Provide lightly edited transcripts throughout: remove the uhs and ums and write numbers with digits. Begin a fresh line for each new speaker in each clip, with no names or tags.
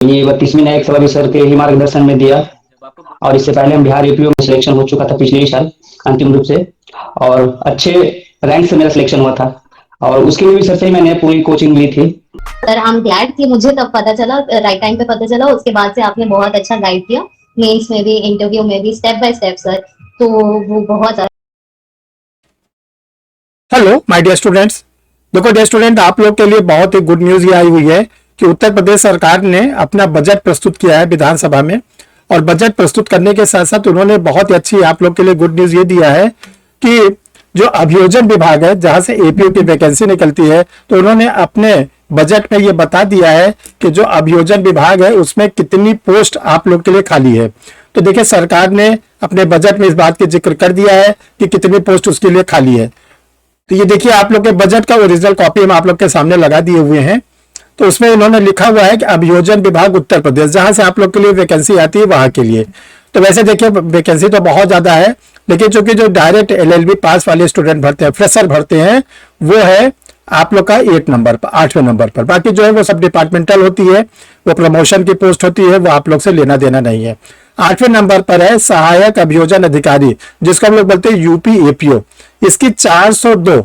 ये 32वीं न्यायिक सेवा सर के ही मार्गदर्शन में दिया। और इससे पहले हम बिहार एपीओ में सिलेक्शन हो चुका था पिछले ही साल अंतिम रूप से, और अच्छे रैंक से मेरा सिलेक्शन हुआ था। और उसके लिए भी सर से ही मैंने पूरी कोचिंग ली थी।
सर आई एम ग्लैड कि मुझे तब पता चला, राइट टाइम पे पता चला। उसके बाद से आपने बहुत अच्छा गाइड किया, मेंस में भी, इंटरव्यू में भी, स्टेप बाय स्टेप सर। तो वो बहुत।
हेलो माय डियर स्टूडेंट्स, देखो डियर स्टूडेंट, आप लोग के लिए बहुत ही गुड न्यूज ये आई हुई है कि उत्तर प्रदेश सरकार ने अपना बजट प्रस्तुत किया है विधानसभा में। और बजट प्रस्तुत करने के साथ साथ उन्होंने बहुत ही अच्छी आप लोग के लिए गुड न्यूज ये दिया है कि जो अभियोजन विभाग है, जहां से एपीओ की वैकेंसी निकलती है, तो उन्होंने अपने बजट में ये बता दिया है कि जो अभियोजन विभाग है उसमें कितनी पोस्ट आप लोग के लिए खाली है। तो देखिए, सरकार ने अपने बजट में इस बात की जिक्र कर दिया है कि कितनी पोस्ट उसके लिए खाली है। तो ये देखिए, आप लोग के बजट का ओरिजिनल कॉपी हम आप लोग के सामने लगा दिए हुए हैं। तो उसमें उन्होंने लिखा हुआ है कि अभियोजन विभाग उत्तर प्रदेश, जहां से आप लोग के लिए वैकेंसी आती है वहां के लिए। तो वैसे देखिए, वैकेंसी तो बहुत ज्यादा है, लेकिन चूंकि जो डायरेक्ट एलएलबी पास वाले स्टूडेंट भरते हैं, फ्रेशर भरते हैं, वो है आप लोग का 8 नंबर पर, 8वें नंबर पर। बाकी जो है वो सब डिपार्टमेंटल होती है, वो प्रमोशन की पोस्ट होती है, वो आप लोग से लेना देना नहीं है। 8वें नंबर पर है सहायक अभियोजन अधिकारी, जिसको हम लोग बोलते हैं यूपी एपीओ। इसकी 402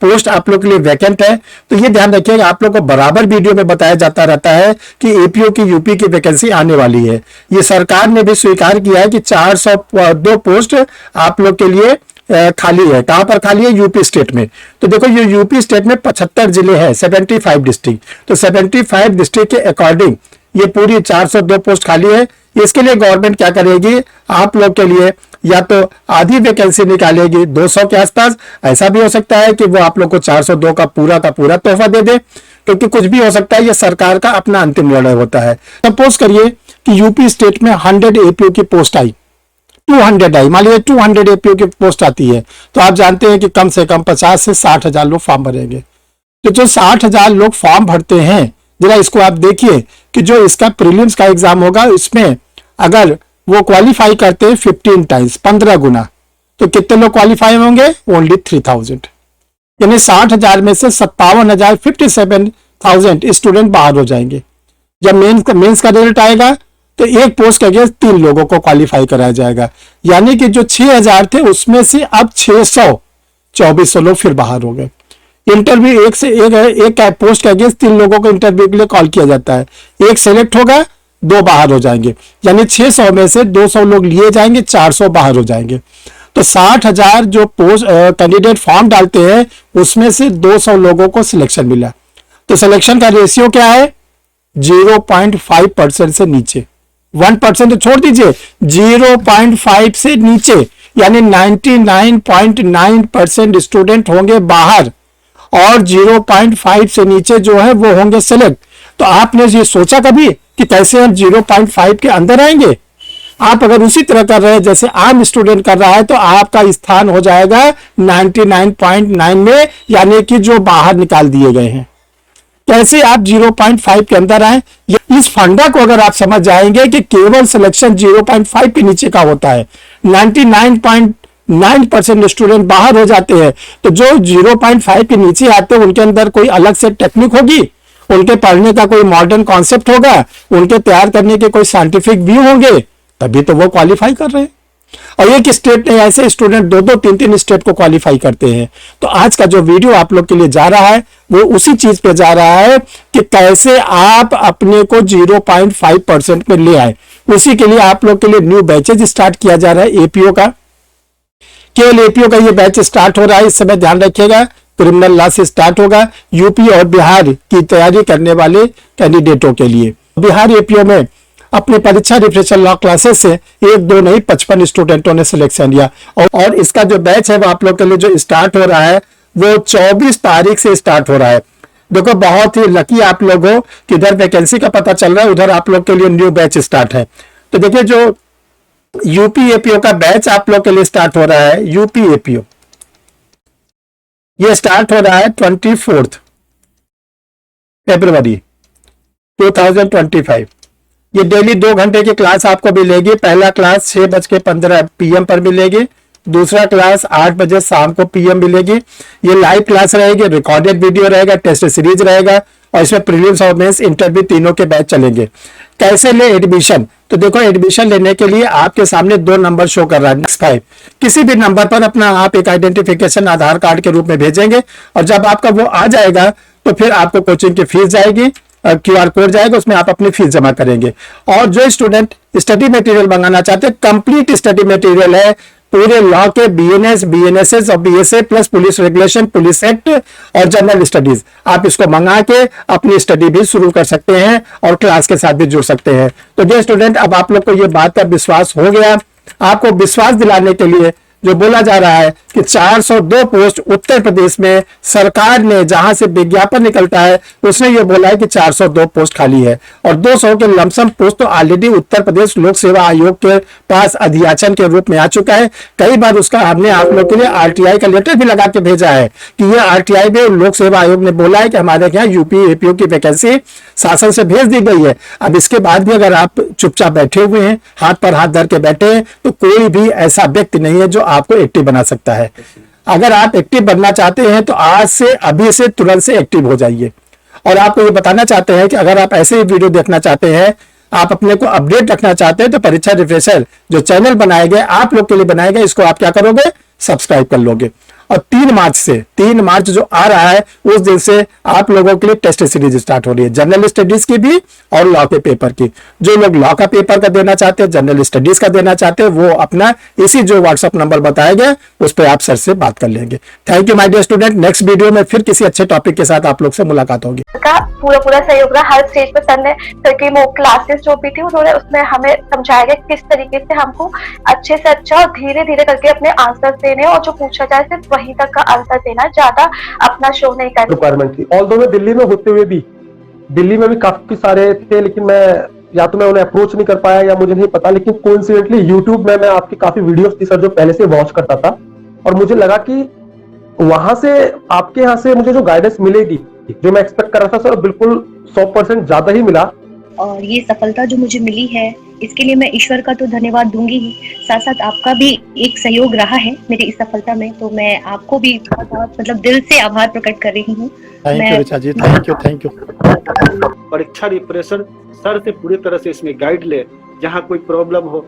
पोस्ट आप लोग के लिए वैकेंट है। तो ये ध्यान रखिएगा, आप लोग को बराबर वीडियो में बताया जाता रहता है कि एपीओ की यूपी की वैकेंसी आने वाली है। ये सरकार ने भी स्वीकार किया है कि 402 पोस्ट आप लोग के लिए खाली है। कहां पर खाली है? यूपी स्टेट में। तो देखो, ये यूपी स्टेट में 75 जिले हैं, 75 डिस्ट्रिक्ट। तो 75 डिस्ट्रिक्ट के अकॉर्डिंग ये पूरी 402 पोस्ट खाली है। इसके लिए गवर्नमेंट क्या करेगी, आप लोग के लिए या तो आधी वैकेंसी निकालेगी 200 के आसपास, ऐसा भी हो सकता है कि वो आप लोग को 402 का पूरा तोहफा दे दे, क्योंकि कुछ भी हो सकता है। ये सरकार का अपना अंतिम निर्णय होता है। सपोज करिए कि यूपी स्टेट में 100 एपीओ की पोस्ट आई, 200 आई, मान लीजिए 200 एपीओ की पोस्ट आती है, तो आप जानते हैं कि कम से कम 50 से 60 हजार लोग फॉर्म भरेंगे। तो जो 60 हजार लोग फॉर्म भरते हैं, जरा इसको आप देखिए कि जो इसका प्रीलिम्स का एग्जाम होगा, इसमें अगर वो क्वालिफाई करते हैं 15 टाइम्स, 15 गुना, तो कितने लोग क्वालिफाई होंगे? ओनली 3000। यानी 60 हजार में से 57,000, 57,000 स्टूडेंट बाहर हो जाएंगे। जब मेंस का रिजल्ट आएगा तो एक पोस्ट के अगेंस्ट 3 लोगों को क्वालिफाई कराया जाएगा। यानी कि जो 6000 थे उसमें से अब 2400 लोग फिर बाहर हो गए। इंटरव्यू एक पोस्ट के अगेंस्ट 3 लोगों को इंटरव्यू के लिए कॉल किया जाता है। एक सेलेक्ट होगा, 2 बाहर हो जाएंगे। यानी 600 में से 200 लोग लिए जाएंगे, 400 बाहर हो जाएंगे। तो 60 हजार जो पोस्ट कैंडिडेट फॉर्म डालते हैं, उसमें से 200 लोगों को सिलेक्शन मिला। तो सिलेक्शन का रेशियो क्या है? 0.5% से नीचे। 1% तो छोड़ दीजिए, 0.5 से नीचे, यानी 99.9% स्टूडेंट होंगे बाहर और 0.5 से नीचे जो है वो होंगे सेलेक्ट। तो आपने ये सोचा कभी कि कैसे हम 0.5 के अंदर आएंगे? आप अगर उसी तरह कर रहे हैं जैसे आम स्टूडेंट कर रहा है, तो आपका स्थान हो जाएगा 99.9 में, यानी कि जो बाहर निकाल दिए गए हैं। कैसे आप 0.5 के अंदर आए? इस फंडा को अगर आप समझ जाएंगे कि केवल सिलेक्शन 0.5 के नीचे का होता है, 99.9% स्टूडेंट बाहर हो जाते हैं, तो जो 0.5 के नीचे आते हैं उनके अंदर कोई अलग से टेक्निक होगी, उनके पढ़ने का कोई मॉडर्न कॉन्सेप्ट होगा, उनके तैयार करने के कोई साइंटिफिक व्यू होंगे, तभी तो वो क्वालिफाई कर रहे हैं। और एक स्टेट नहीं, ऐसे स्टूडेंट 2-2, 3-3 स्टेट को क्वालिफाई करते हैं। तो आज का जो वीडियो आप लोग के लिए जा रहा है वो उसी चीज पे जा रहा है कि कैसे आप अपने को 0.5% में ले आए। उसी के लिए आप लोग के लिए न्यू बैचेज स्टार्ट किया जा रहा है एपीओ का। केवल एपीओ का ये बैच स्टार्ट हो रहा है, इस समय ध्यान रखिएगा। क्रिमिनल लॉ से स्टार्ट होगा यूपी और बिहार की तैयारी करने वाले कैंडिडेटों के लिए। बिहार एपीओ में अपने परीक्षा रिफ्रेशर लॉ क्लासेस से 1-2 नहीं 55 स्टूडेंटों ने सिलेक्शन लिया। और इसका जो बैच है वो आप लोग के लिए जो स्टार्ट हो रहा है वो 24 तारीख से स्टार्ट हो रहा है। देखो, बहुत ही लकी आप लोग हो कि इधर वैकेंसी का पता चल रहा है, उधर आप लोग के लिए न्यू बैच स्टार्ट है। तो देखिए, जो यूपी एपीओ का बैच आप लोग के लिए स्टार्ट हो रहा है, यूपी एपीओ, ये स्टार्ट हो रहा है 24 फरवरी 2025। ये डेली 2 घंटे की क्लास आपको मिलेगी। पहला क्लास 6:15 PM पर मिलेगी, दूसरा क्लास 8 बजे शाम को PM मिलेगी। ये लाइव क्लास रहेगी, रिकॉर्डेड वीडियो रहेगा, टेस्ट सीरीज रहेगा। और इसमें प्रीलिम्स और मेंस इंटरव्यू तीनों के बैच चलेंगे। कैसे ले एडमिशन? तो देखो, एडमिशन लेने के लिए आपके सामने 2 नंबर शो कर रहा है, 5 किसी भी नंबर पर अपना आप एक आइडेंटिफिकेशन आधार कार्ड के रूप में भेजेंगे और जब आपका वो आ जाएगा तो फिर आपको कोचिंग की फीस जाएगी, QR कोड जाएगा, उसमें आप अपनी फीस जमा करेंगे। और जो स्टूडेंट स्टडी मटेरियल मंगाना चाहते हैं, कंप्लीट स्टडी मटेरियल है पूरे लॉ के, BNS, BNSS और BSA plus police regulation, police act और जनरल स्टडीज, आप इसको मंगा के अपनी स्टडी भी शुरू कर सकते हैं और क्लास के साथ भी जुड़ सकते हैं। तो जो स्टूडेंट, अब आप लोग को ये बात का विश्वास हो गया। आपको विश्वास दिलाने के लिए जो बोला जा रहा है कि 402 पोस्ट उत्तर प्रदेश में सरकार ने, जहां से विज्ञापन निकलता है उसने ये बोला है कि 402 पोस्ट खाली है और 200 के लमसम पोस्ट तो ऑलरेडी उत्तर प्रदेश लोक सेवा आयोग के पास अधियाचन के रूप में आ चुका है। कई बार उसका हमने आप लोग के लिए RTI का लेटर भी लगा के भेजा है कि ये RTI में लोक सेवा आयोग ने बोला है कि हमारे यहाँ UP APO की वैकेंसी शासन से भेज दी गई है। अब इसके बाद भी अगर आप चुपचाप बैठे हुए हैं, हाथ पर हाथ धर के बैठे हैं, तो कोई भी ऐसा व्यक्ति नहीं है जो आपको एक्टिव बना सकता है। अगर आप एक्टिव बनना चाहते हैं तो आज से, अभी से, तुरंत से एक्टिव हो जाइए। और आपको ये बताना चाहते हैं कि अगर आप ऐसे ही वीडियो देखना चाहते हैं, आप अपने को अपडेट रखना चाहते हैं, तो परीक्षा रिफ्रेशर जो चैनल बनाए गए, आप लोग के लिए बनाए गए, इसको आप क्या करोगे? सब्सक्राइब कर लोगे। और 3 मार्च जो आ रहा है उस दिन से आप लोगों के लिए टेस्ट सीरीज स्टार्ट हो रही है, जनरल स्टडीज की भी और लॉ के पेपर की। जो लोग लॉ का पेपर का देना चाहते हैं, जनरल स्टडीज का देना चाहते हैं, वो अपना इसी जो व्हाट्सएप नंबर बताया गया उस पर आप सर से बात कर लेंगे। Thank you my dear student. Next video में फिर किसी अच्छे टॉपिक के साथ आप लोग से मुलाकात होगी।
का पूरा सहयोग रहा हर स्टेज पर। सर ने करके वो क्लासेस जो भी थी उन्होंने उसमें हमें समझाया गया किस तरीके से हमको अच्छे से अच्छा और धीरे धीरे करके अपने आंसर देने और जो पूछा जाए सिर्फ वही तक का आंसर देना, ज्यादा अपना शो नहीं करना।
रिक्वायरमेंट थी। ऑल्दो मैं दिल्ली में होते हुए भी, दिल्ली में भी काफी सारे थे, लेकिन मैं या तो मैं उन्हें अप्रोच नहीं कर पाया या मुझे नहीं पता, लेकिन कोइंसिडेंटली यूट्यूब में मैं आपकी काफी वीडियोस थी सर जो पहले से वॉच करता था और मुझे लगा कि वहां से, आपके यहाँ से मुझे जो गाइडेंस मिलेगी, जो मैं एक्सपेक्ट कर रहा था सर, बिल्कुल 100% ज्यादा ही मिला।
और ये सफलता जो मुझे मिली है इसके लिए मैं ईश्वर का तो धन्यवाद दूंगी ही, साथ साथ आपका भी एक सहयोग रहा है मेरी इस सफलता में, तो मैं आपको भी बहुत बहुत मतलब दिल से आभार प्रकट कर रही हूँ।
Thank you Richa ji, thank you.
परीक्षा रिप्रेशर सर से पूरी तरह से इसमें गाइड ले, जहाँ कोई प्रॉब्लम हो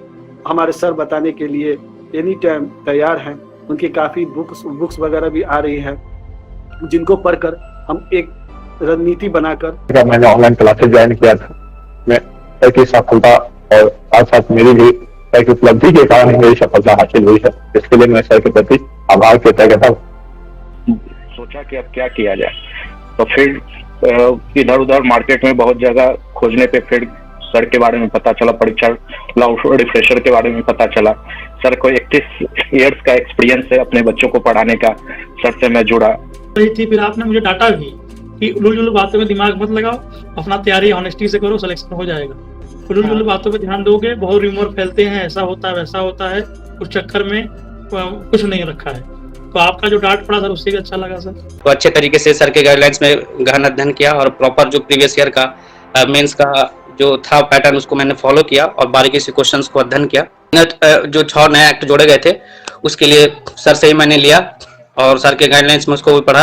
हमारे सर बताने के लिए एनी टाइम तैयार हैं। उनकी काफी बुक्स वगैरह भी आ रही है, जिनको पढ़कर हम एक रणनीति बनाकर।
मैंने ऑनलाइन क्लासेस ज्वाइन किया था, मैं सर की सफलता और साथ साथ मेरी भी सर की उपलब्धि के कारण मेरी सफलता हासिल हुई है, इसके लिए मैं सर के प्रति आभार व्यक्त करता हूँ।
सोचा कि अब क्या किया जाए, तो फिर इधर उधर मार्केट में बहुत जगह खोजने पे फिर सर के बारे में पता चला, परीक्षा लॉ रिफ्रेशर के बारे में पता चला। सर को 31 ईयर्स का एक्सपीरियंस है अपने बच्चों को पढ़ाने का, सर से मैं जुड़ा।
फिर आपने मुझे डांटा भी कि उलझुल बातों में दिमाग मत लगाओ, अपना तैयारी ऑनेस्टी से करो, सिलेक्शन हो जाएगा। उलझुल बातों पे ध्यान दोगे, बहुत रिमोर फैलते हैं, ऐसा होता है वैसा होता है, उस चक्कर में कुछ नहीं रखा है। तो आपका जो डांट पड़ा सर उससे भी अच्छा लगा सर।
तो अच्छे तरीके से सर के गाइडलाइंस में गहन अध्ययन किया और प्रॉपर जो प्रीवियस ईयर का मेंस का जो था पैटर्न उसको मैंने फॉलो किया और बारीकी से क्वेश्चंस को अध्ययन किया। जो 6 नए एक्ट जोड़े गए थे उसके लिए सर से ही मैंने लिया और सर के गाइडलाइंस में उसको भी पढ़ा।